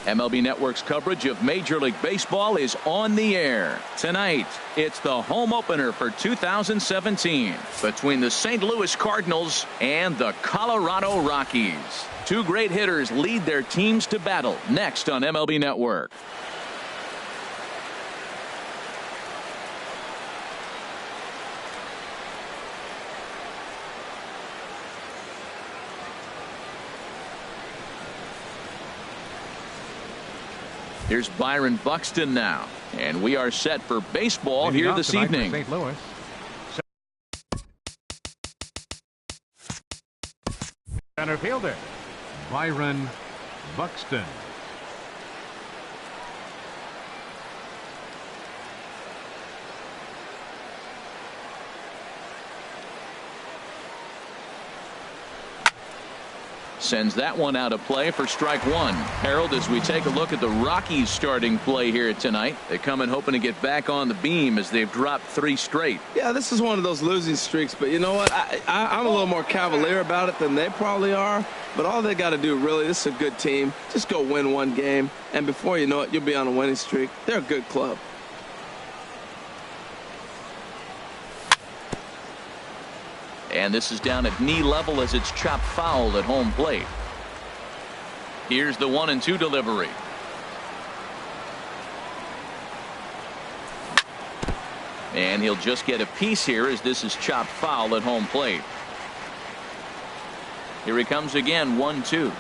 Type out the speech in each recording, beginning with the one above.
MLB Network's coverage of Major League Baseball is on the air. Tonight, it's the home opener for 2017 between the St. Louis Cardinals and the Colorado Rockies. Two great hitters lead their teams to battle next on MLB Network. Here's Byron Buxton now, and we are set for baseball here this evening. St. Louis. Center fielder Byron Buxton. Sends that one out of play for strike one. Harold, as we take a look at the Rockies starting play here tonight, they come in hoping to get back on the beam as they've dropped 3 straight. Yeah, this is one of those losing streaks, but you know what? I'm a little more cavalier about it than they probably are, but all they got to do, really, this is a good team. Just go win one game, and before you know it, you'll be on a winning streak. They're a good club. And this is down at knee level as it's chopped foul at home plate. Here's the 1-2 delivery. And he'll just get a piece here as this is chopped foul at home plate. Here he comes again, 1-2.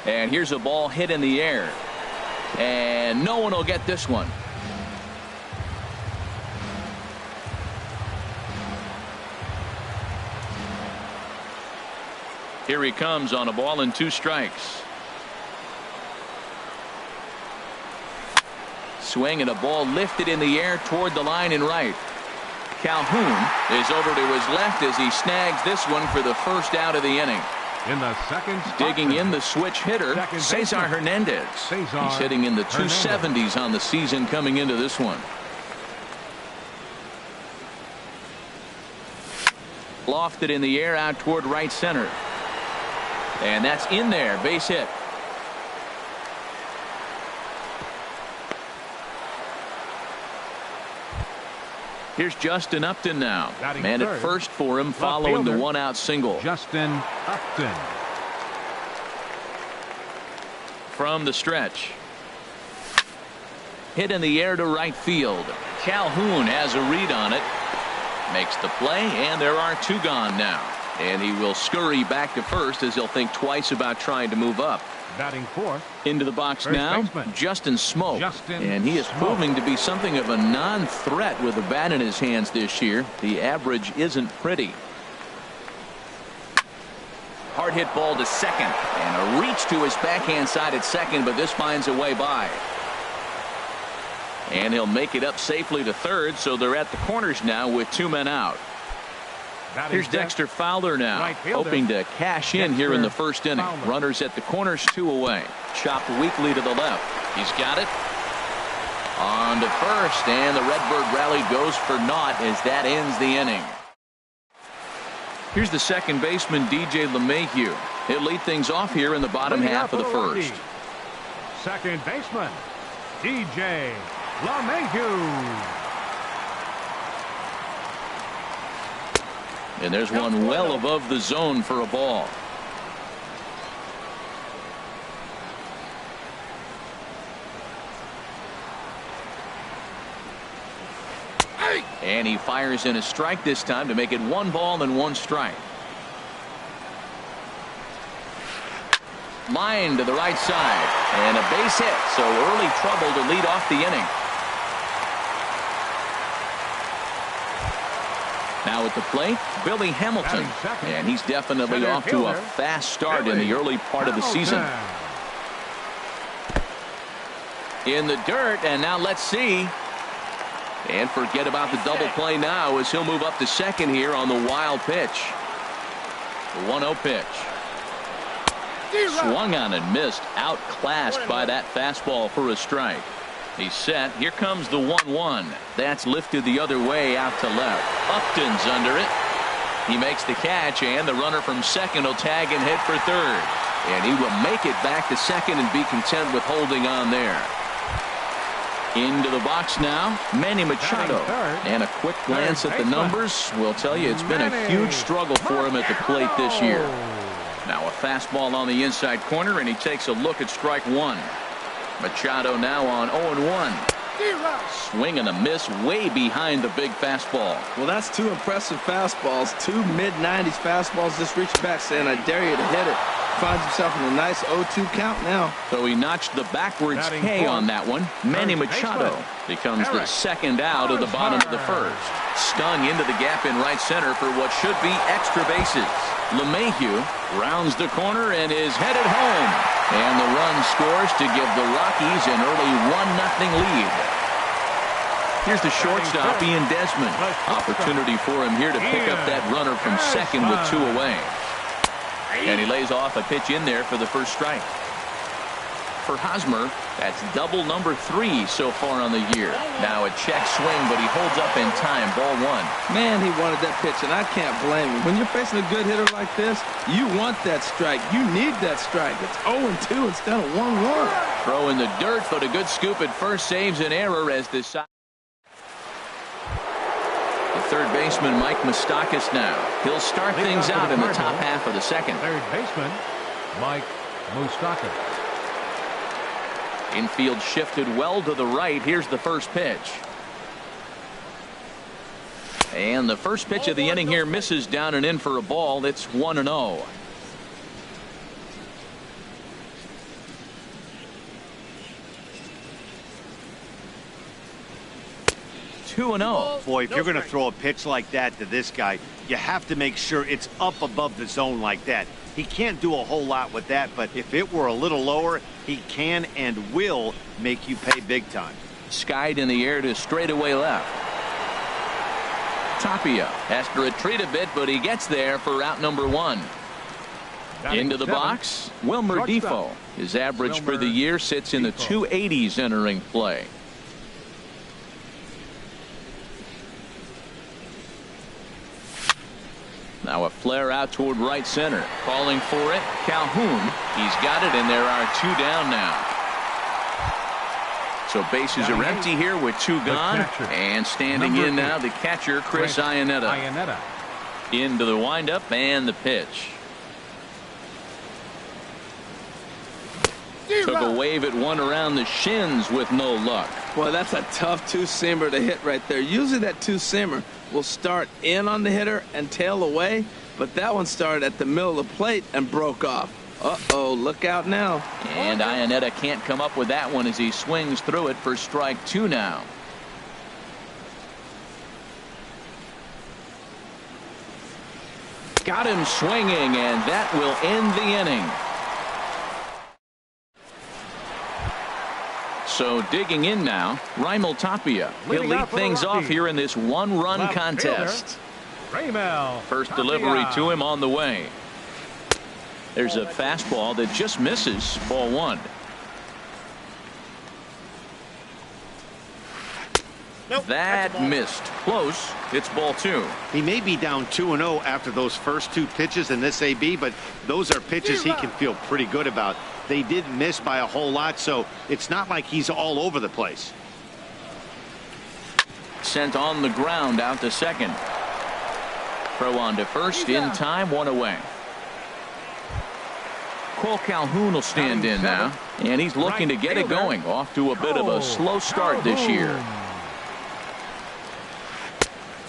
And here's a ball hit in the air. And no one will get this one. Here he comes on a ball and 2 strikes. Swing and a ball lifted in the air toward the line and right. Calhoun is over to his left as he snags this one for the first out of the inning. In the second spot, digging in the switch hitter, Cesar Hernandez. He's hitting in the 270s on the season coming into this one. Lofted in the air out toward right center. And that's in there, base hit. Here's Justin Upton now. Man at first for him following the 1-out single. Justin Upton. From the stretch. Hit in the air to right field. Calhoun has a read on it. Makes the play, and there are 2 gone now. And he will scurry back to first as he'll think twice about trying to move up. Batting fourth. Into the box now, Justin Smoke. And he is proving to be something of a non-threat with a bat in his hands this year. The average isn't pretty. Hard hit ball to second. And a reach to his backhand side at second, but this finds a way by. And he'll make it up safely to third, so they're at the corners now with 2 men out. Here's Dexter Fowler now, hoping to cash in here in the first inning. Runners at the corners, 2 away. Chopped weakly to the left. He's got it. On to first, and the Redbird rally goes for naught as that ends the inning. Here's the second baseman, DJ LeMahieu. He'll lead things off here in the bottom half of the first. Second baseman, DJ LeMahieu. And there's one well above the zone for a ball. And he fires in a strike this time to make it 1 ball and 1 strike. Line to the right side. And a base hit. So early trouble to lead off the inning. Now at the plate, Billy Hamilton. And he's definitely off to a fast start in the early part of the season. In the dirt, and now let's see. And forget about the double play now as he'll move up to second here on the wild pitch. The 1-0 pitch. Swung on and missed. Outclassed by that fastball for a strike. He's set. Here comes the 1-1. That's lifted the other way out to left. Upton's under it. He makes the catch, and the runner from second will tag and head for third. And he will make it back to second and be content with holding on there. Into the box now, Manny Machado. And a quick glance at the numbers will tell you it's been a huge struggle for him at the plate this year. Now a fastball on the inside corner, and he takes a look at strike one. Machado now on 0-1. Swing and a miss way behind the big fastball. Well, that's two impressive fastballs. Two mid-90s fastballs just reached back saying, I dare you to hit it. Finds himself in a nice 0-2 count now. So he notched the backwards K on that one. Manny Machado becomes the second out of the bottom of the first. Stung into the gap in right center for what should be extra bases. LeMahieu rounds the corner and is headed home. And the run scores to give the Rockies an early 1-0 lead. Here's the shortstop, Ian Desmond. Opportunity for him here to pick up that runner from second with two away. And he lays off a pitch in there for the first strike. For Hosmer, that's double number 3 so far on the year. Now a check swing, but he holds up in time. Ball one. Man, he wanted that pitch, and I can't blame him. When you're facing a good hitter like this, you want that strike. You need that strike. It's 0-2 instead of 1-1. Throw in the dirt, but a good scoop at first saves an error as this. The third baseman, Mike Moustakas now. He'll start things out in the top half of the second. Third baseman, Mike Moustakas. Infield shifted well to the right. Here's the first pitch. And the first pitch of the inning here misses down and in for a ball. It's 1-0. Boy, if you're going to throw a pitch like that to this guy, you have to make sure it's up above the zone like that. He can't do a whole lot with that, but if it were a little lower, he can and will make you pay big time. Skied in the air to straightaway left. Tapia has to retreat a bit, but he gets there for out number 1. Into the box, Wilmer Defoe. His average for the year sits in the 280s entering play. Now a flare out toward right center. Calling for it, Calhoun. He's got it, and there are 2 down now. So bases are empty here with 2 gone. And standing in now, the catcher, Chris Iannetta. Into the windup and the pitch. Took a wave at one around the shins with no luck. Boy, that's a tough two-seamer to hit right there. Usually that two-seamer will start in on the hitter and tail away, but that one started at the middle of the plate and broke off. Uh-oh, look out now. And Iannetta can't come up with that one as he swings through it for strike 2 now. Got him swinging, and that will end the inning. So digging in now, Raimel Tapia. He'll lead things off here in this 1-run contest. First delivery to him on the way. There's a fastball that just misses. Ball 1. Nope, that missed. Close. It's ball 2. He may be down 2-0 after those first 2 pitches in this AB, but those are pitches he can feel pretty good about. They did miss by a whole lot, so it's not like he's all over the place. Sent on the ground out to second. Throw on to first in time, 1 away. Cole Calhoun will stand in now, and he's looking to get it going. Off to a bit of a slow start this year.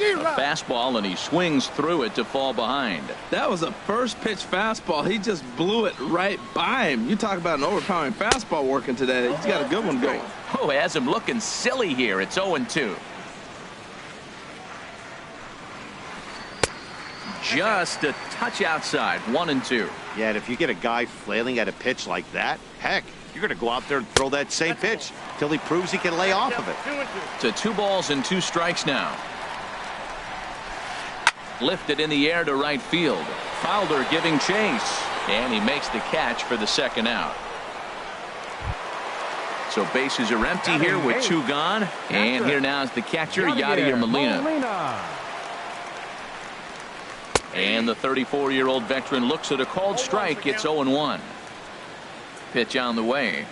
A fastball, and he swings through it to fall behind. That was a first pitch fastball. He just blew it right by him. You talk about an overpowering fastball working today. He's got a good one going. Oh, has him looking silly here. It's 0-2. Just a touch outside. 1-2. Yeah, and if you get a guy flailing at a pitch like that, heck, you're going to go out there and throw that same pitch till he proves he can lay off of it. To 2 balls and 2 strikes now. Lifted in the air to right field. Fowler giving chase, and he makes the catch for the second out. So bases are empty here with 2 gone, and here now is the catcher, Yadier Molina. And the 34-year-old veteran looks at a called strike. It's 0-1. Pitch on the way.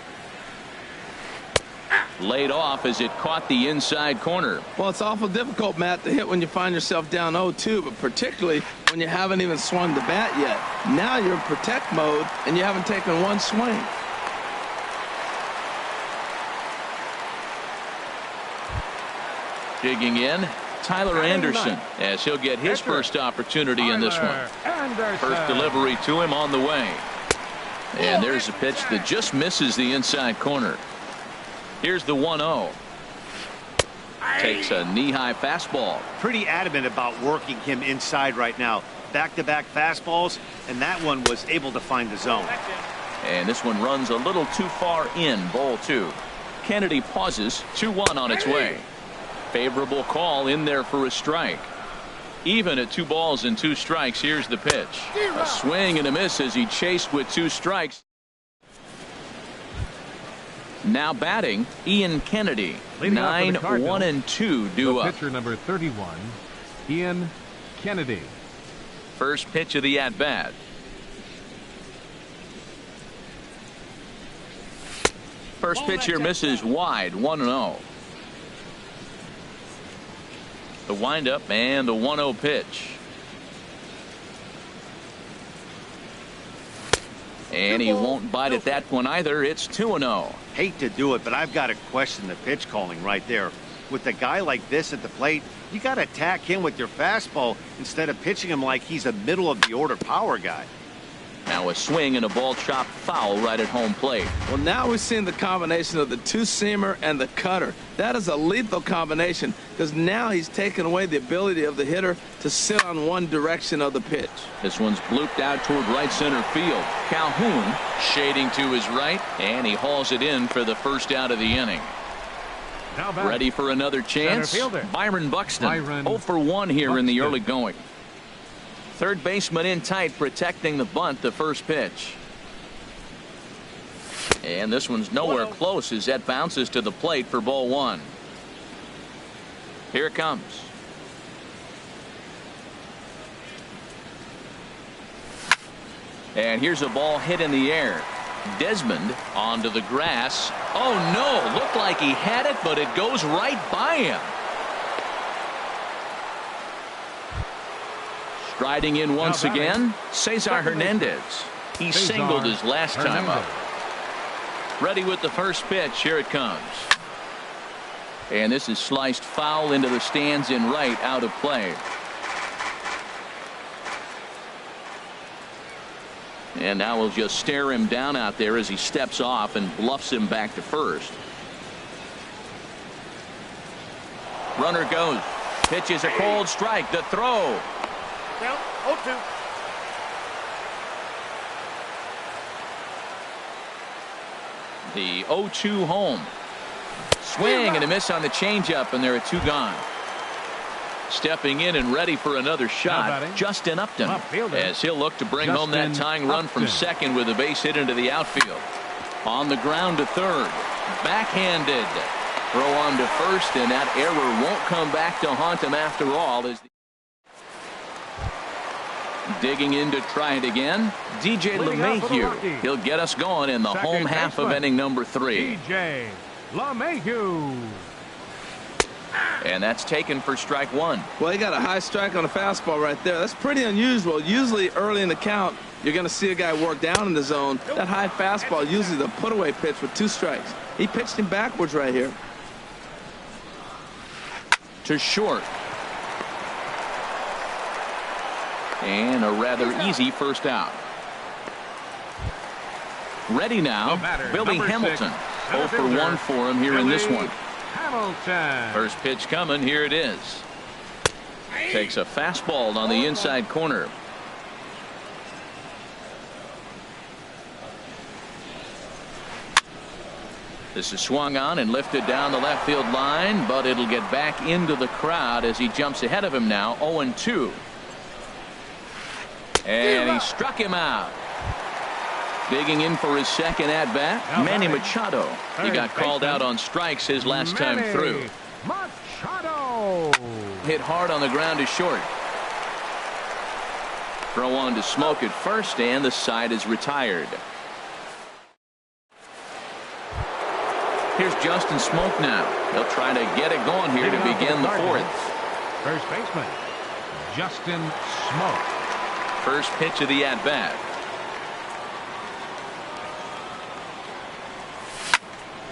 Laid off as it caught the inside corner. Well, it's awful difficult, Matt, to hit when you find yourself down 0-2, but particularly when you haven't even swung the bat yet. Now you're in protect mode, and you haven't taken one swing. Digging in, Tyler Anderson, as he'll get his first opportunity in this one. First delivery to him on the way. And there's a pitch that just misses the inside corner. Here's the 1-0. Takes a knee-high fastball. Pretty adamant about working him inside right now. Back-to-back fastballs, and that one was able to find the zone. And this one runs a little too far in, ball 2. Kennedy pauses, 2-1 on its way. Favorable call in there for a strike. Even at 2 balls and 2 strikes, here's the pitch. A swing and a miss as he chased with 2 strikes. Now batting, Ian Kennedy. 9-1-2 due up. Pitcher number 31, Ian Kennedy. First pitch of the at-bat. First pitch here misses wide, 1-0. The windup and the 1-0 pitch. And he won't bite at that one either. It's 2-0. Hate to do it, but I've got to question the pitch calling right there. With a guy like this at the plate, you got to attack him with your fastball instead of pitching him like he's a middle-of-the-order power guy. Now a swing and a ball chopped foul right at home plate. Well, now we're seeing the combination of the 2-seamer and the cutter. That is a lethal combination because now he's taken away the ability of the hitter to sit on one direction of the pitch. This one's blooped out toward right center field. Calhoun shading to his right, and he hauls it in for the first out of the inning. Ready for another chance? Byron Buxton. 0 for 1 here in the early going. Third baseman in tight, protecting the bunt, the first pitch. And this one's nowhere close as that bounces to the plate for ball 1. Here it comes. And here's a ball hit in the air. Desmond onto the grass. Oh no, looked like he had it, but it goes right by him. Striding in once again, Cesar Hernandez. He singled his last time up. Ready with the first pitch. Here it comes. And this is sliced foul into the stands in right, out of play. And now we'll just stare him down out there as he steps off and bluffs him back to first. Runner goes. Pitch is a cold strike. The throw. Down 0-2. The 0-2 home. Swing and a miss on the changeup, and there are 2 gone. Stepping in and ready for another shot, Justin Upton, as he'll look to bring home that tying run from second with a base hit into the outfield. On the ground to third. Backhanded. Throw on to first, and that error won't come back to haunt him after all. As digging in to try it again, DJ LeMahieu. He'll get us going in the home half of inning number 3. DJ LeMahieu. And that's taken for strike 1. Well, he got a high strike on a fastball right there. That's pretty unusual. Usually early in the count, you're going to see a guy work down in the zone. That high fastball, usually the put-away pitch with 2 strikes. He pitched him backwards right here. To short. And a rather easy first out. Ready now, Billy Hamilton. 0 for 1 for him here in this one. Hamilton. First pitch coming. Here it is. Takes a fastball on the inside corner. This is swung on and lifted down the left field line, but it'll get back into the crowd as he jumps ahead of him now. 0-2. And he struck him out. Digging in for his second at-bat, Manny Machado. He got called out on strikes his last time through. Machado. Hit hard on the ground to short. Throw on to Smoke at first, and the side is retired. Here's Justin Smoke now. He'll try to get it going here to begin the fourth. First baseman, Justin Smoke. First pitch of the at-bat.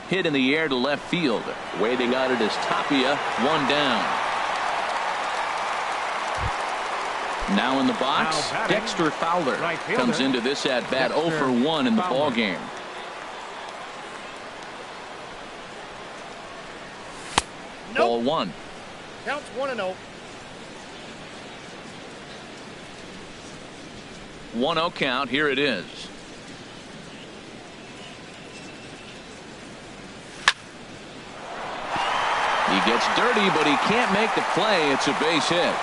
Hit in the air to left field. Waiting on it is Tapia. One down. Now in the box, Dexter Fowler comes into this at-bat 0 for 1 in the ball game. Ball one. Counts 1-0. 1-0 count. Here it is. He gets dirty, but he can't make the play. It's a base hit.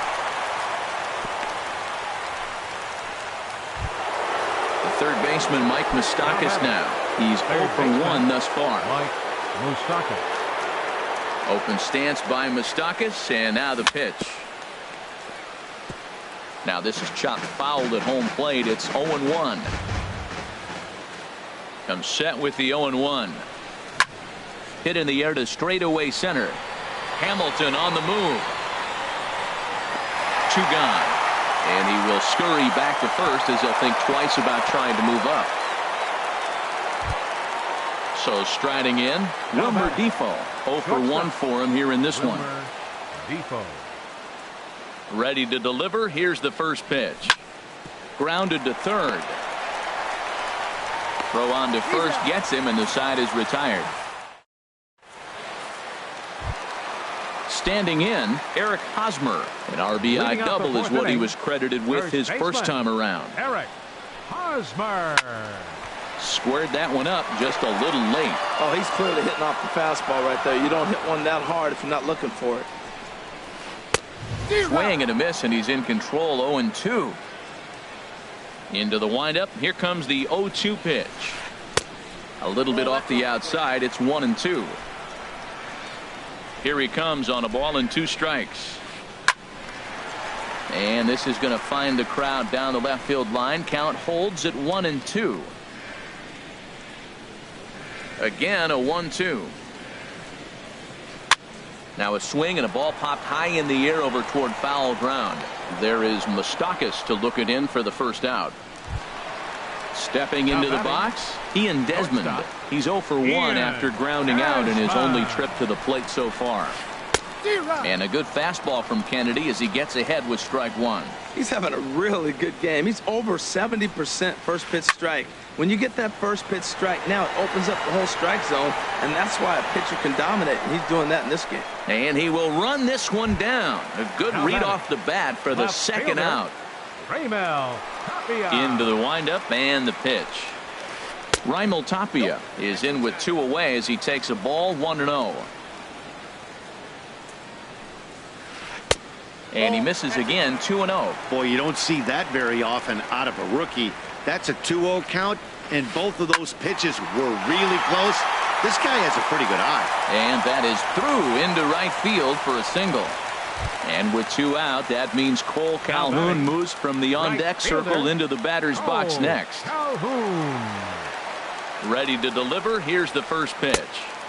The third baseman, Mike Moustakas now. He's 0 for 1 thus far. Mike Moustakas. Open stance by Moustakas, and now the pitch. Now this is chopped fouled at home plate. It's 0-1. Comes set with the 0-1. Hit in the air to straightaway center. Hamilton on the move. 2 gone. And he will scurry back to first as he'll think twice about trying to move up. So striding in, Wilmer Defoe. 0 for 1 for him here in this one. Defoe. Ready to deliver. Here's the first pitch. Grounded to third. Throw on to first gets him, and the side is retired. Standing in, Eric Hosmer. An RBI double is what he was credited with his first time around. Eric Hosmer. Squared that one up just a little late. Oh, he's clearly hitting off the fastball right there. You don't hit one that hard if you're not looking for it. Swing and a miss, and he's in control. 0-2. Into the windup. Here comes the 0-2 pitch. A little bit off the outside. It's 1-2. Here he comes on a ball and 2 strikes. And this is going to find the crowd down the left field line. Count holds at 1-2. Again, a 1-2. Now a swing and a ball popped high in the air over toward foul ground. There is Moustakas to look it in for the first out. Stepping into the box, Ian Desmond. He's 0 for 1 after grounding out in his only trip to the plate so far. And a good fastball from Kennedy as he gets ahead with strike 1. He's having a really good game. He's over 70% first pitch strike. When you get that first pitch strike, now it opens up the whole strike zone, and that's why a pitcher can dominate, and he's doing that in this game. And he will run this one down. A good read off the bat for the second out. Into the windup and the pitch. Raimel Tapia is in with 2 away as he takes a ball 1-0. And he misses again. 2-0. Boy, you don't see that very often out of a rookie. That's a 2-0 count, and both of those pitches were really close. This guy has a pretty good eye. And that is through into right field for a single. And with 2 out, that means Cole Calhoun moves from the on-deck circle into the batter's box next. Ready to deliver. Here's the first pitch.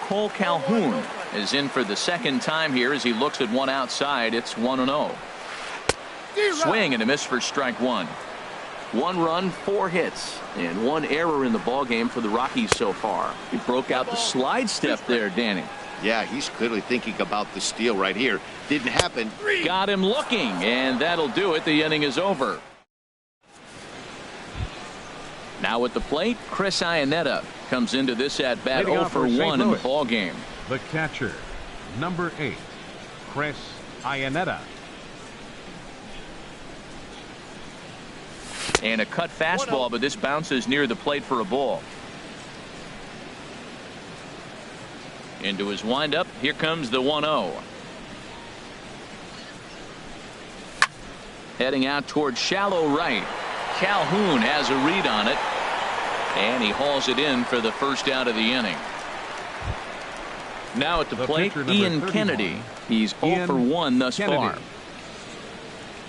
Cole Calhoun is in for the second time here as he looks at one outside. It's 1-0. Swing and a miss for strike 1. 1 run, 4 hits, and 1 error in the ballgame for the Rockies so far. He broke out the slide step there, Danny. Yeah, he's clearly thinking about the steal right here. Didn't happen. Got him looking, and that'll do it. The inning is over. Now at the plate, Chris Iannetta comes into this at bat 0 for 1 in the ballgame. The catcher, number 8, Chris Iannetta. And a cut fastball, but this bounces near the plate for a ball. Into his windup. Here comes the 1-0. Heading out toward shallow right. Calhoun has a read on it. And he hauls it in for the first out of the inning. Now at the plate, Ian Kennedy. He's 0 for 1 thus far.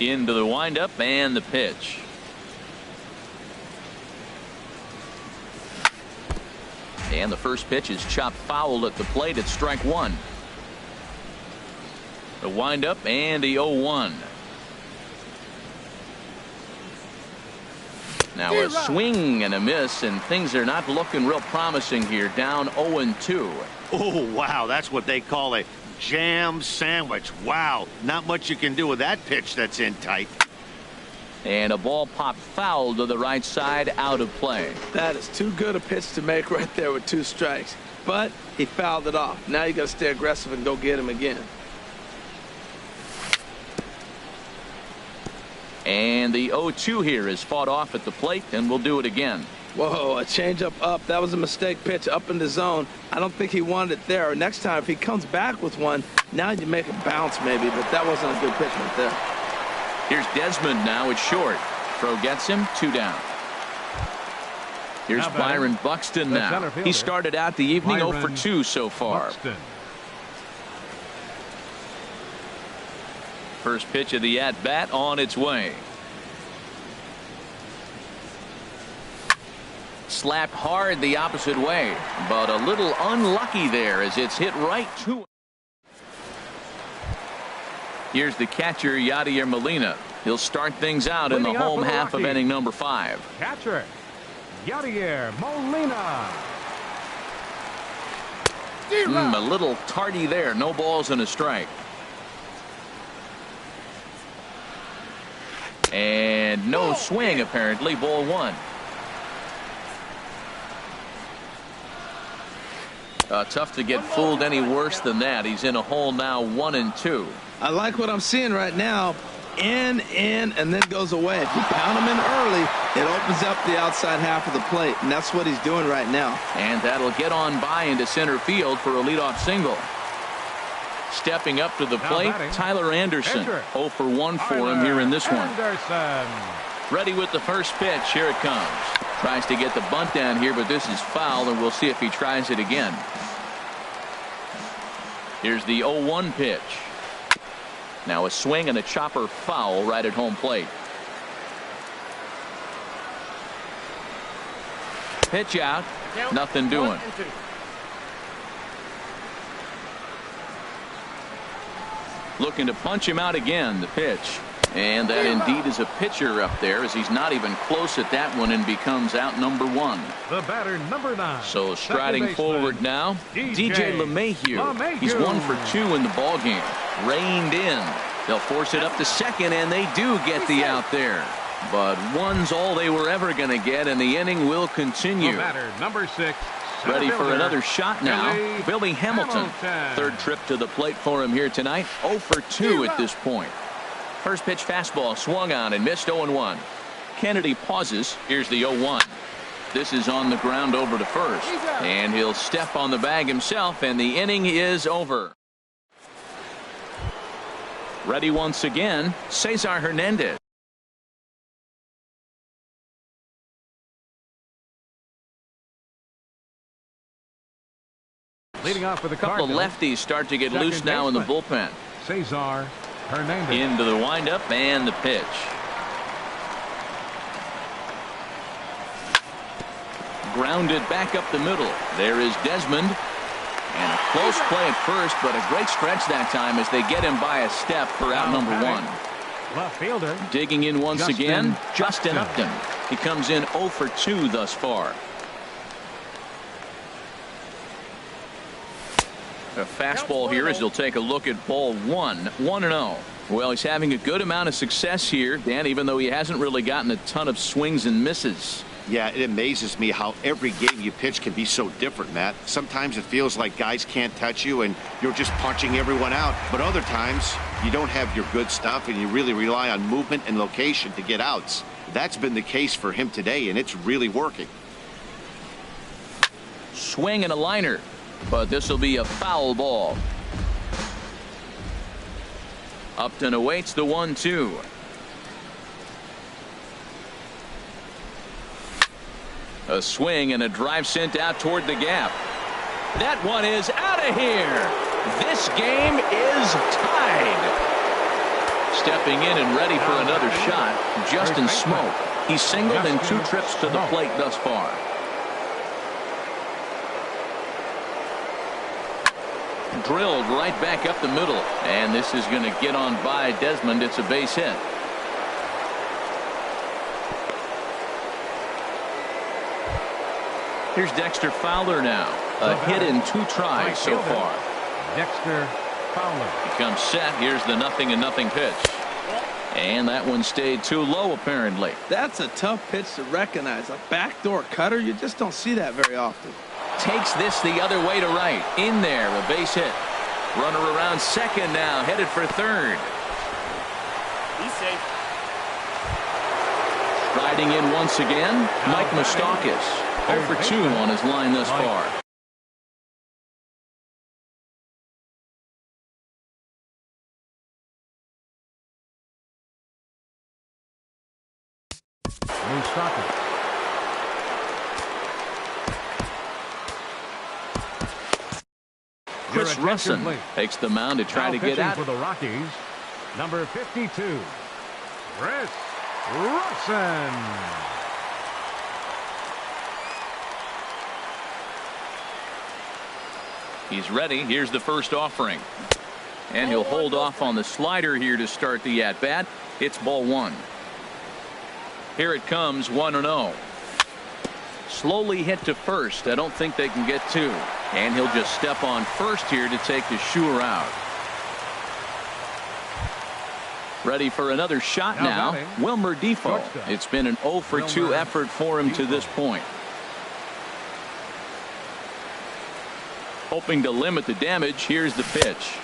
Into the windup and the pitch. And the first pitch is chopped foul at the plate. It's strike one. The windup and the 0-1. Now a swing and a miss, and things are not looking real promising here. Down 0-2. Oh, wow. That's what they call a jam sandwich. Wow. Not much you can do with that pitch that's in tight. And a ball popped foul to the right side, out of play. That is too good a pitch to make right there with 2 strikes. But he fouled it off. Now you got to stay aggressive and go get him again. And the 0-2 here is fought off at the plate, and we'll do it again. Whoa, a changeup up. That was a mistake pitch up in the zone. I don't think he wanted it there. Next time, if he comes back with one, now you make it bounce maybe, but that wasn't a good pitch right there. Here's Desmond now at short. Throw gets him, 2 down. Here's Byron Buxton now. He started out the evening 0 for 2 so far. Buxton. First pitch of the at-bat on its way. Slapped hard the opposite way, but a little unlucky there as it's hit right to him. Here's the catcher, Yadier Molina. He'll start things out in the home half of inning number 5. Catcher, Yadier Molina. A little tardy there. No balls and a strike. And no swing, apparently. Ball 1. Tough to get fooled any worse than that. He's in a hole now, 1-2. I like what I'm seeing right now. In, and then goes away. If you pound him in early, it opens up the outside half of the plate, and that's what he's doing right now. And that'll get on by into center field for a leadoff single. Stepping up to the plate, Tyler Anderson. 0 for 1 for him here in this one. Ready with the first pitch. Here it comes. Tries to get the bunt down here, but this is foul, and we'll see if he tries it again. Here's the 0-1 pitch. Now a swing and a chopper foul right at home plate. Pitch out. Nothing doing. Looking to punch him out again. The pitch. And that indeed is a pitcher up there, as he's not even close at that one and becomes out number 1. The batter, number 9. So striding forward now, DJ LeMahieu. He's 1 for 2 in the ballgame. Reined in. They'll force it up to second, and they do get the out there. But 1's all they were ever going to get, and the inning will continue. The batter, number 6. Ready for another shot now. Billy Hamilton. Third trip to the plate for him here tonight. 0 for 2 at this point. First pitch fastball swung on and missed. 0-1. Kennedy pauses. Here's the 0-1. This is on the ground over to first. And he'll step on the bag himself, and the inning is over. Ready once again, Cesar Hernandez. Leading off for the couple of lefties start to get loose now in the bullpen. Cesar Hernandez. Into the windup and the pitch. Grounded back up the middle. There is Desmond. And a close play at first, but a great stretch that time as they get him by a step for out number 1. Left fielder. Digging in once again, Justin Upton. He comes in 0 for 2 thus far. A fastball here as he'll take a look at ball 1. 1-0. Well, he's having a good amount of success here, Dan, even though he hasn't really gotten a ton of swings and misses. Yeah, it amazes me how every game you pitch can be so different, Matt. Sometimes it feels like guys can't touch you and you're just punching everyone out. But other times you don't have your good stuff and you really rely on movement and location to get outs. That's been the case for him today, and it's really working. Swing and a liner, but this will be a foul ball. Upton awaits the 1-2. A swing and a drive sent out toward the gap. That one is out of here. This game is tied. Stepping in and ready for another shot, Justin Smoke. He's singled in 2 trips to the plate thus far. drilled right back up the middle. And this is going to get on by Desmond. It's a base hit. Here's Dexter Fowler now. A hit in 2 tries so far. Dexter Fowler. He comes set. Here's the 0-0 pitch. And that one stayed too low, apparently. That's a tough pitch to recognize. A backdoor cutter, you just don't see that very often. Takes this the other way to right. In there, a base hit. Runner around second now, headed for third. He's safe. Striding in once again, Mike Moustakas. 0 for 2 on his line thus far. Moustakas. Chris Russin takes the mound to try to get out. For the Rockies, number 52, Chris Russin. He's ready. Here's the first offering. And he'll hold off on the slider here to start the at-bat. It's ball 1. Here it comes, 1-0. Slowly hit to first. I don't think they can get 2. And he'll just step on first here to take the sure out. Ready for another shot now. Wilmer Defoe. It's been an 0 for 2 effort for him to this point. Hoping to limit the damage. Here's the pitch.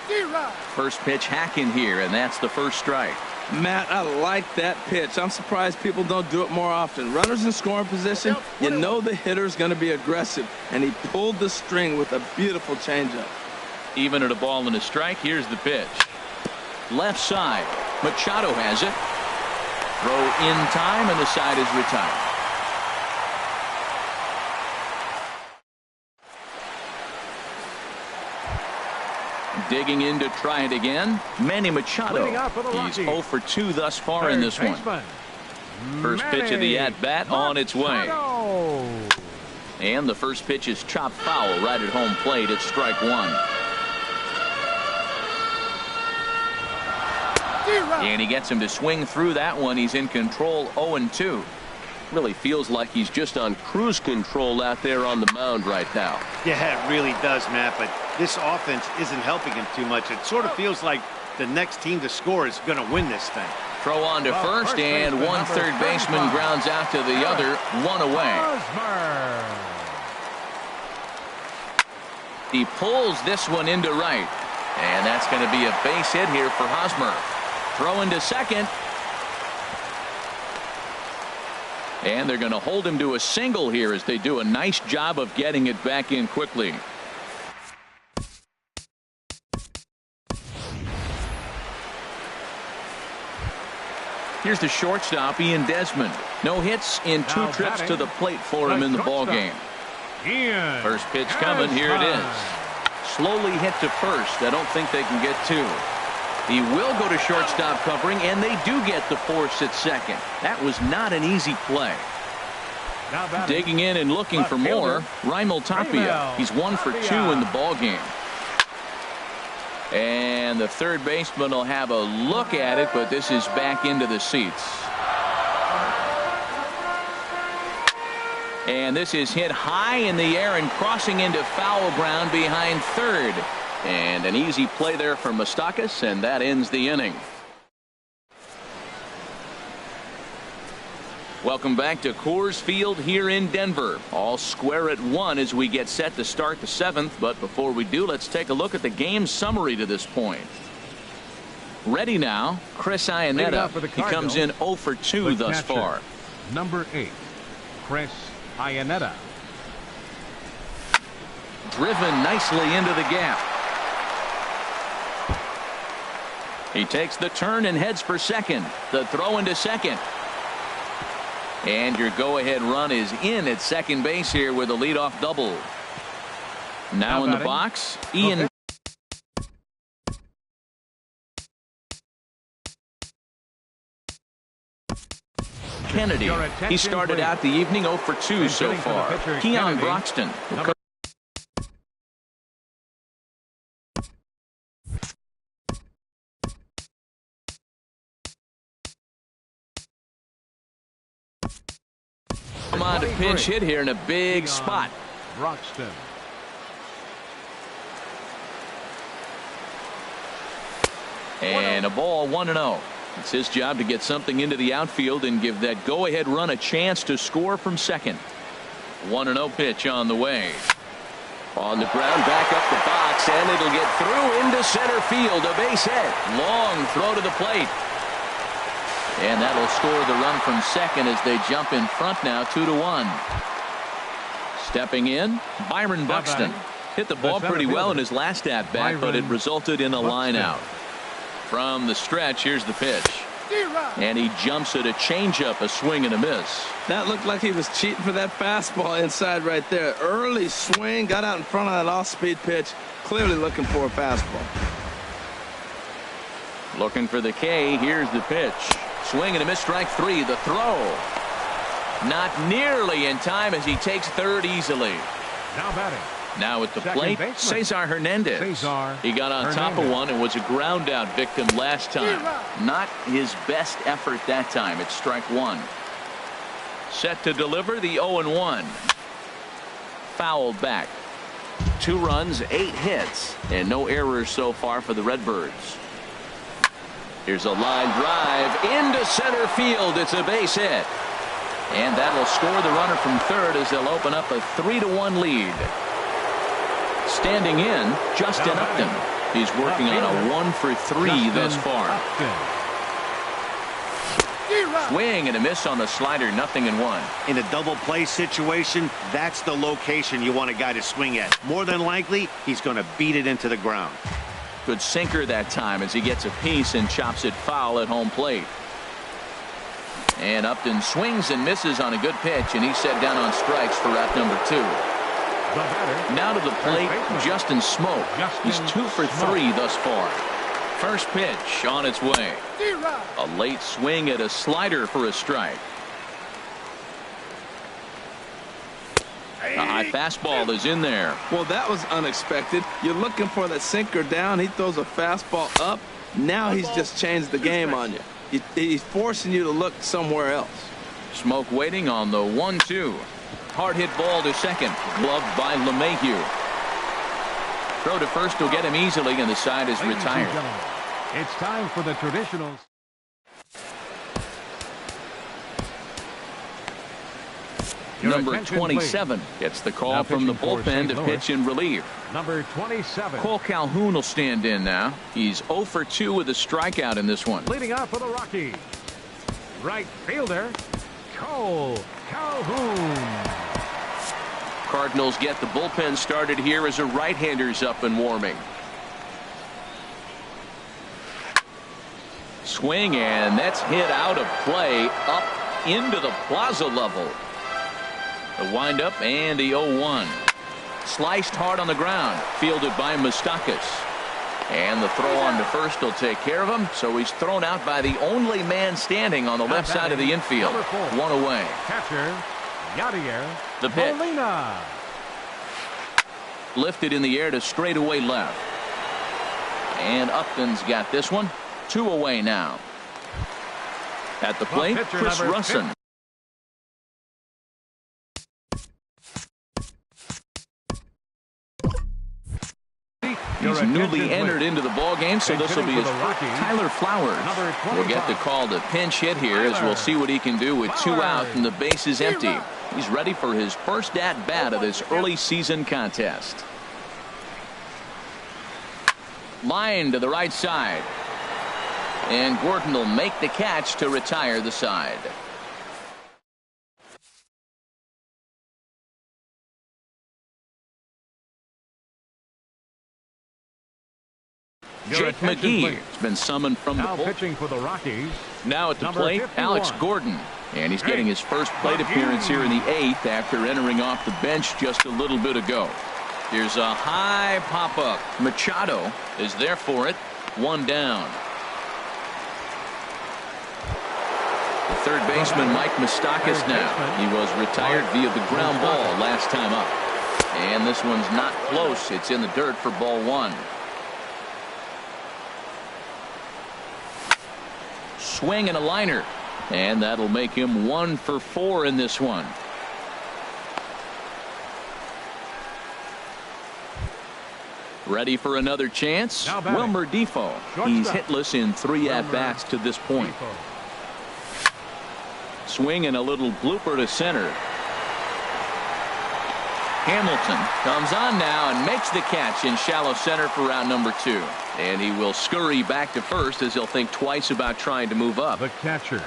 First pitch hacking here, and that's the first strike. Matt, I like that pitch. I'm surprised people don't do it more often. Runners in scoring position, you know the hitter's going to be aggressive, and he pulled the string with a beautiful changeup. Even at a ball and a strike, here's the pitch. Left side. Machado has it. Throw in time, and the side is retired. Digging in to try it again. Manny Machado. He's 0 for 2 thus far in this one. First pitch of the at-bat on its way. And the first pitch is chopped foul right at home plate. It's strike 1. And he gets him to swing through that one. He's in control, 0-2. Really feels like he's just on cruise control out there on the mound right now. Yeah, it really does, Matt, but this offense isn't helping him too much. It sort of feels like the next team to score is going to win this thing. Throw on to first, and one third baseman grounds out to the other, 1 away. He pulls this one into right, and that's going to be a base hit here for Hosmer. Throw into second. And they're going to hold him to a single here as they do a nice job of getting it back in quickly. Here's the shortstop, Ian Desmond. No hits in 2 trips to the plate for him in the ballgame. First pitch coming. Here it is. Slowly hit to first. I don't think they can get 2. He will go to shortstop covering, and they do get the force at second. That was not an easy play. Digging in and looking for more, Raimel Tapia. He's 1 for 2 in the ballgame. And the third baseman will have a look at it, but this is back into the seats. And this is hit high in the air and crossing into foul ground behind third. And an easy play there for Moustakas, and that ends the inning. Welcome back to Coors Field here in Denver. All square at 1 as we get set to start the 7th. But before we do, let's take a look at the game summary to this point. Ready now, Chris Iannetta. He comes in 0 for 2 thus far. Number 8, Chris Iannetta. Driven nicely into the gap. He takes the turn and heads for second. The throw into second. And your go-ahead run is in at second base here with a leadoff double. Now in the box, Ian. Kennedy. He started out the evening 0 for 2 so far. Keon Broxton. pinch hit here in a big spot. Broxton. And a ball 1-0. It's his job to get something into the outfield and give that go-ahead run a chance to score from second. 1-0 pitch on the way. On the ground, back up the box, and it'll get through into center field. A base hit. Long throw to the plate. And that'll score the run from second as they jump in front now 2-1. Stepping in, Byron Buxton. Hit the ball pretty well in his last at-bat, but it resulted in a line out. From the stretch, here's the pitch. And he jumps at a changeup, a swing and a miss. That looked like he was cheating for that fastball inside right there. Early swing, got out in front of that off-speed pitch. Clearly looking for a fastball. Looking for the K. Here's the pitch. Swing and a miss, strike three. The throw. Not nearly in time as he takes third easily. Now batting. Now at the plate, Cesar Hernandez. He got on top of one and was a ground out victim last time. Not his best effort that time. It's strike one. Set to deliver the 0-1. Fouled back. 2 runs, 8 hits, and no errors so far for the Redbirds. Here's a line drive into center field. It's a base hit. And that'll score the runner from third as they'll open up a 3-1 lead. Standing in, Justin Upton. He's working on a 1-for-3 thus far. Swing and a miss on the slider, 0-1. In a double play situation, that's the location you want a guy to swing at. More than likely, he's going to beat it into the ground. Good sinker that time as he gets a piece and chops it foul at home plate. And Upton swings and misses on a good pitch, and he's set down on strikes for out number 2. Now to the plate, Justin Smoke. He's 2 for 3 thus far. First pitch on its way. A late swing at a slider for a strike. A high fastball is in there. Well, that was unexpected. You're looking for that sinker down. He throws a fastball up. Now he's just changed the game on you. He's forcing you to look somewhere else. Smoke waiting on the 1-2. Hard hit ball to second. Gloved by LeMahieu. Throw to first will get him easily, and the side is retired. It's time for the traditionals. Number 27 gets the call from the bullpen to pitch in relief. Number 27. Cole Calhoun will stand in now. He's 0 for 2 with a strikeout in this one. Leading off for the Rockies, right fielder Cole Calhoun. Cardinals get the bullpen started here as a right-hander's up and warming. Swing, and that's hit out of play up into the plaza level. The windup and the 0-1. Sliced hard on the ground, fielded by Moustakas. And the throw on to first will take care of him, so he's thrown out by the only man standing on the left side of the infield. 1 away. Catcher Yadier the pitch. Molina. Lifted in the air to straightaway left. And Upton's got this one. 2 away now. At the plate, Chris Russin. He's newly entered into the ball game, so this will be his first. Tyler Flowers will get the call to pinch hit here as we'll see what he can do with 2 out and the base is empty. He's ready for his first at bat of this early season contest. Line to the right side. And Gordon will make the catch to retire the side. Jake McGee has been summoned from the bullpen. Pitching for the Rockies. Now at the plate, Alex Gordon. And he's getting his first plate appearance here in the 8th after entering off the bench just a little bit ago. Here's a high pop-up. Machado is there for it. 1 down. The third baseman, Mike Moustakas now. He was retired via the ground ball last time up. And this one's not close. It's in the dirt for ball 1. Swing and a liner, and that'll make him 1 for 4 in this one. Ready for another chance? Wilmer Defoe. He's hitless in 3 at-bats to this point. Swing and a little blooper to center. Hamilton comes on now and makes the catch in shallow center for round number 2. And he will scurry back to first as he'll think twice about trying to move up. The catcher.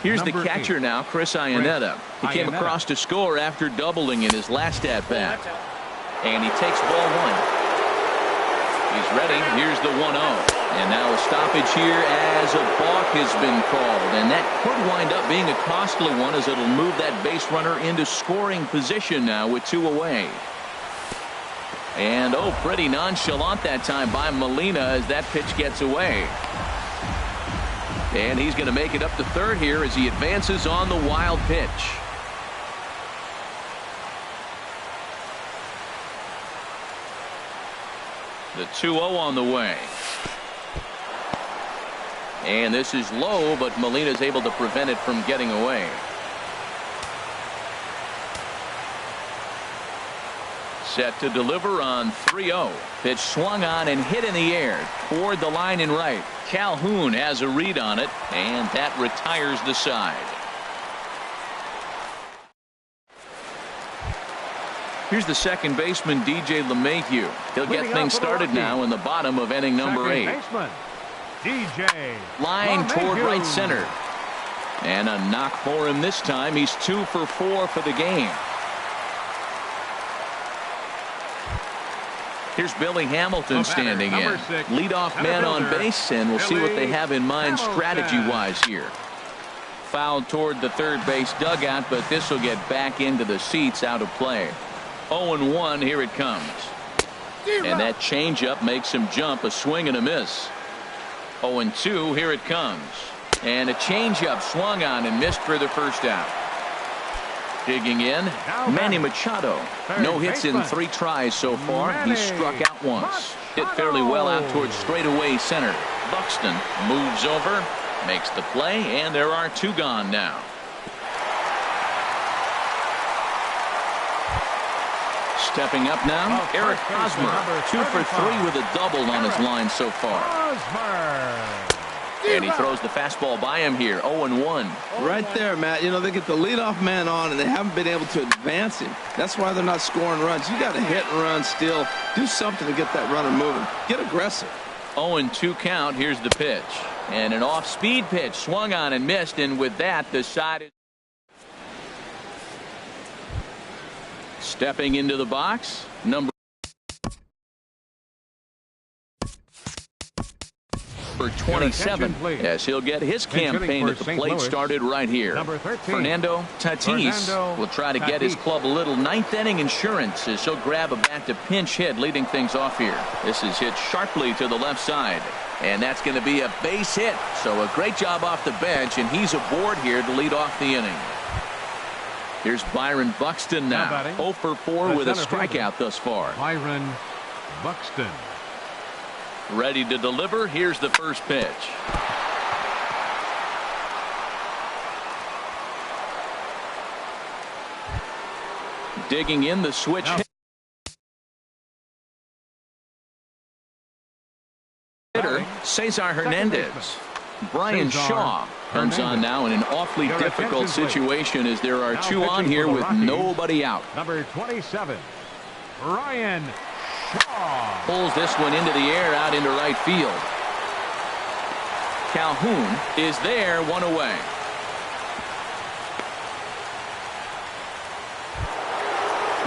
Here's the catcher now, Chris Iannetta. He came across to score after doubling in his last at-bat. And he takes ball 1. He's ready. Here's the 1-0. And now a stoppage here as a balk has been called. And that could wind up being a costly one as it'll move that base runner into scoring position now with 2 away. And pretty nonchalant that time by Molina as that pitch gets away. And he's going to make it up to third here as he advances on the wild pitch. The 2-0 on the way. And this is low, but Molina's able to prevent it from getting away. Set to deliver on 3-0. Pitch swung on and hit in the air toward the line and right. Calhoun has a read on it, and that retires the side. Here's the second baseman, DJ LeMahieu. He'll get things started now in the bottom of inning number 8. DJ line toward right center. And a knock for him this time. He's 2 for 4 for the game. Here's Billy Hamilton standing in. Leadoff man on base, and we'll see what they have in mind strategy-wise here. Fouled toward the third base dugout, but this will get back into the seats out of play. 0-1, here it comes. And that changeup makes him jump, a swing and a miss. 0-2, here it comes. And a changeup swung on and missed for the first out. Digging in, Manny Machado. No hits in 3 tries so far. He's struck out once. Hit fairly well out towards straightaway center. Buxton moves over, makes the play, and there are 2 gone now. Stepping up now, Eric Hosmer, 2 for 3 with a double on his line so far. And he throws the fastball by him here. 0-1. Right there, Matt. You know, they get the leadoff man on, and they haven't been able to advance him. That's why they're not scoring runs. You got to hit and run still. Do something to get that runner moving. Get aggressive. 0-2 count. Here's the pitch. And an off-speed pitch swung on and missed. And with that, the side is stepping into the box. Number 27, as he'll get his campaign at the plate started right here. Fernando Tatis will try to get his club a little ninth inning insurance as he'll grab a bat to pinch hit, leading things off here. This is hit sharply to the left side, and that's going to be a base hit. So a great job off the bench, and he's aboard here to lead off the inning. Here's Byron Buxton now, 0 for 4 with a strikeout thus far. Byron Buxton. Ready to deliver. Here's the first pitch. Digging in the switch. Hitter Cesar Hernandez. Brian Shaw comes on now in an awfully difficult situation as there are 2 on here with nobody out. Number 27, Brian Shaw. Pulls this one into the air out into right field. Calhoun is there, 1 away.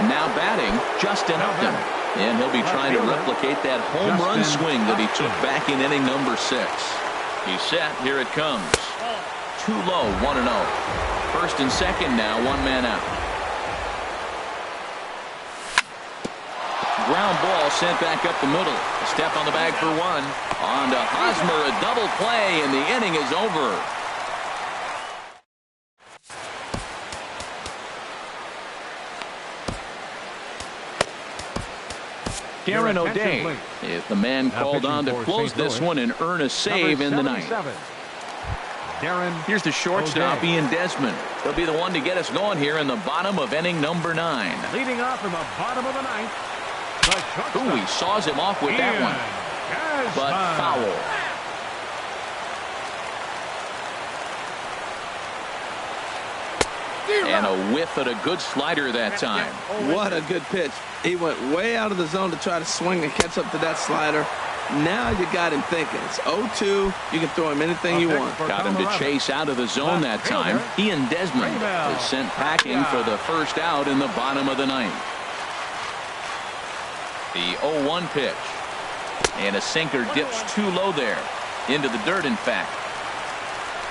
Now batting, Justin Upton. And he'll be trying to replicate that home run swing that he took back in inning number 6. He's set. Here it comes. Too low, 1-0. First and second now, 1 man out. Ground ball sent back up the middle. A step on the bag for 1. On to Hosmer, a double play, and the inning is over. Karen O'Day is the man called on to close this one and earn a save in the ninth. Here's the shortstop, Ian Desmond. He'll be the one to get us going here in the bottom of inning number 9. Leading off in the bottom of the 9th, Ooh, he saws him off with that one. But foul. And a whiff at a good slider that time. What a good pitch. He went way out of the zone to try to swing and catch up to that slider. Now you got him thinking. It's 0-2. You can throw him anything you want. Got him to chase out of the zone that time. Ian Desmond is sent packing for the first out in the bottom of the ninth. The 0-1 pitch. And a sinker dips too low there. Into the dirt, in fact.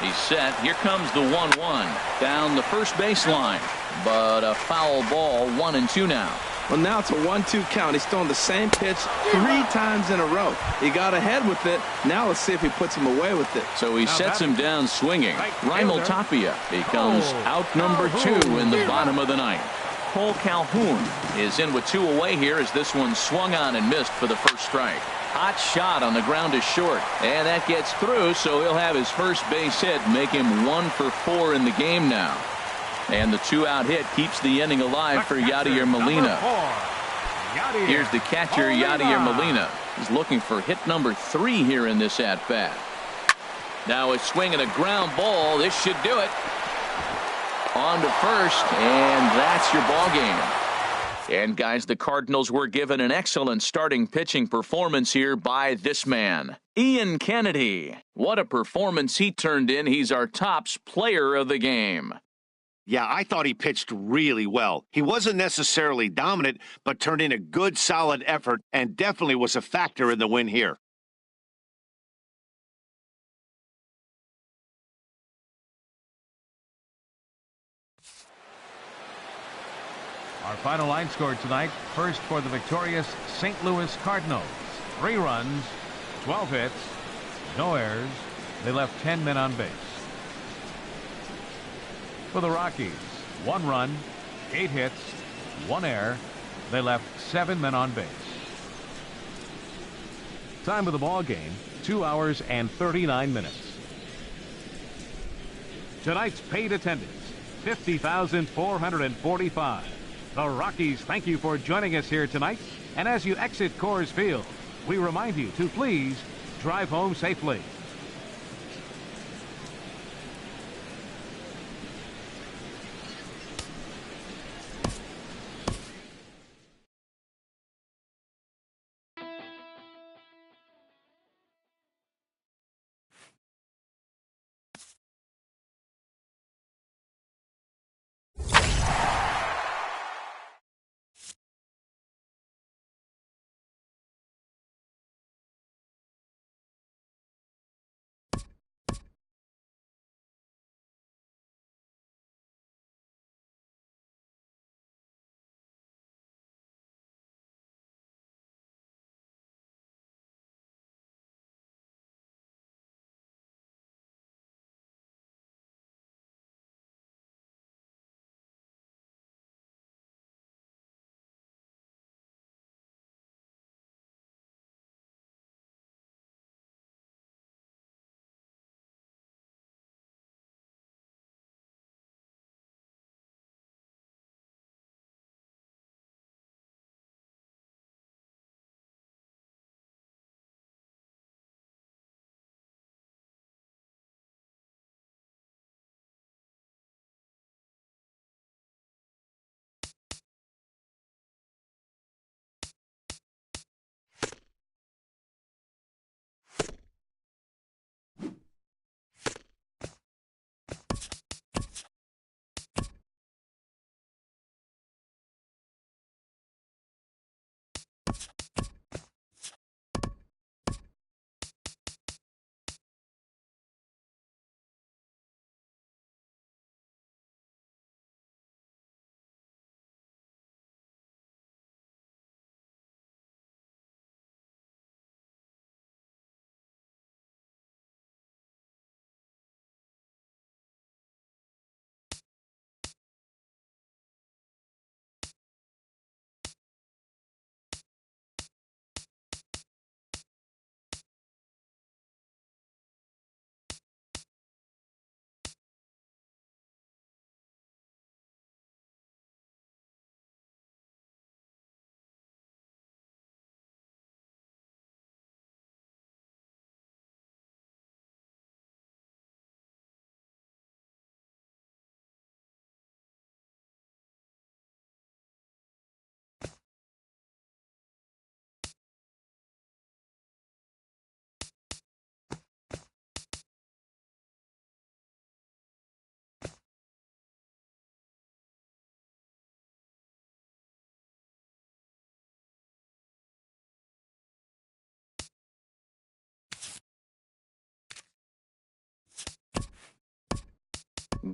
He's set. Here comes the 1-1 down the first baseline. But a foul ball, 1-2 now. Well, now it's a 1-2 count. He's thrown the same pitch 3 times in a row. He got ahead with it. Now let's see if he puts him away with it. So he sets him down swinging. Raimel Tapia becomes out number 2 in the bottom of the ninth. Cole Calhoun is in with 2 away here as this one swung on and missed for the first strike. Hot shot on the ground is short, and that gets through, so he'll have his first base hit, make him 1 for 4 in the game now. And the 2-out hit keeps the inning alive for Yadier Molina. Here's the catcher, Yadier Molina. He's looking for hit number 3 here in this at-bat. Now a swing and a ground ball. This should do it. On to first, and that's your ball game. And guys, the Cardinals were given an excellent starting pitching performance here by this man, Ian Kennedy. What a performance he turned in. He's our tops player of the game. Yeah, I thought he pitched really well. He wasn't necessarily dominant, but turned in a good, solid effort and definitely was a factor in the win here. Our final line score tonight. First for the victorious St. Louis Cardinals. 3 runs, 12 hits, no errors. They left 10 men on base. For the Rockies, 1 run, 8 hits, 1 error. They left 7 men on base. Time of the ball game, 2 hours and 39 minutes. Tonight's paid attendance, 50,445. The Rockies thank you for joining us here tonight. And as you exit Coors Field, we remind you to please drive home safely.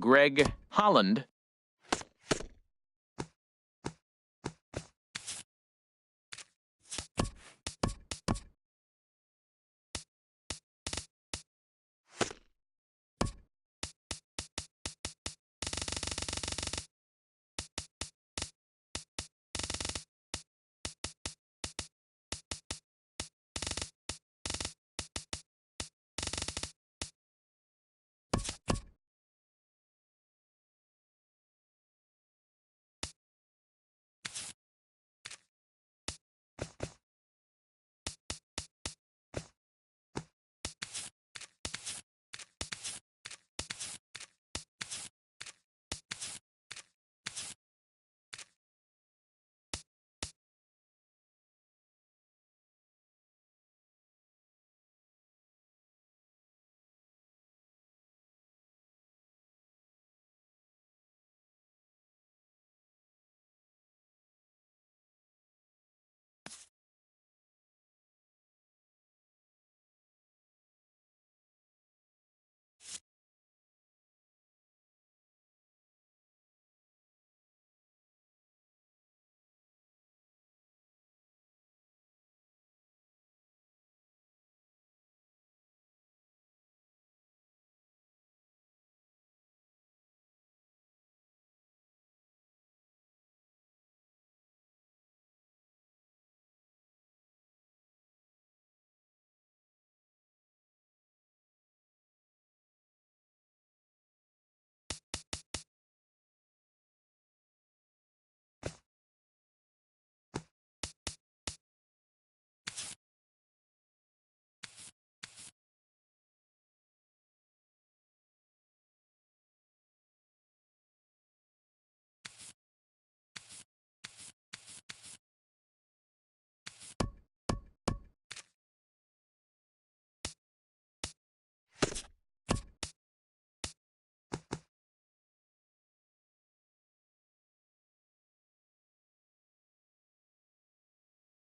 Greg Holland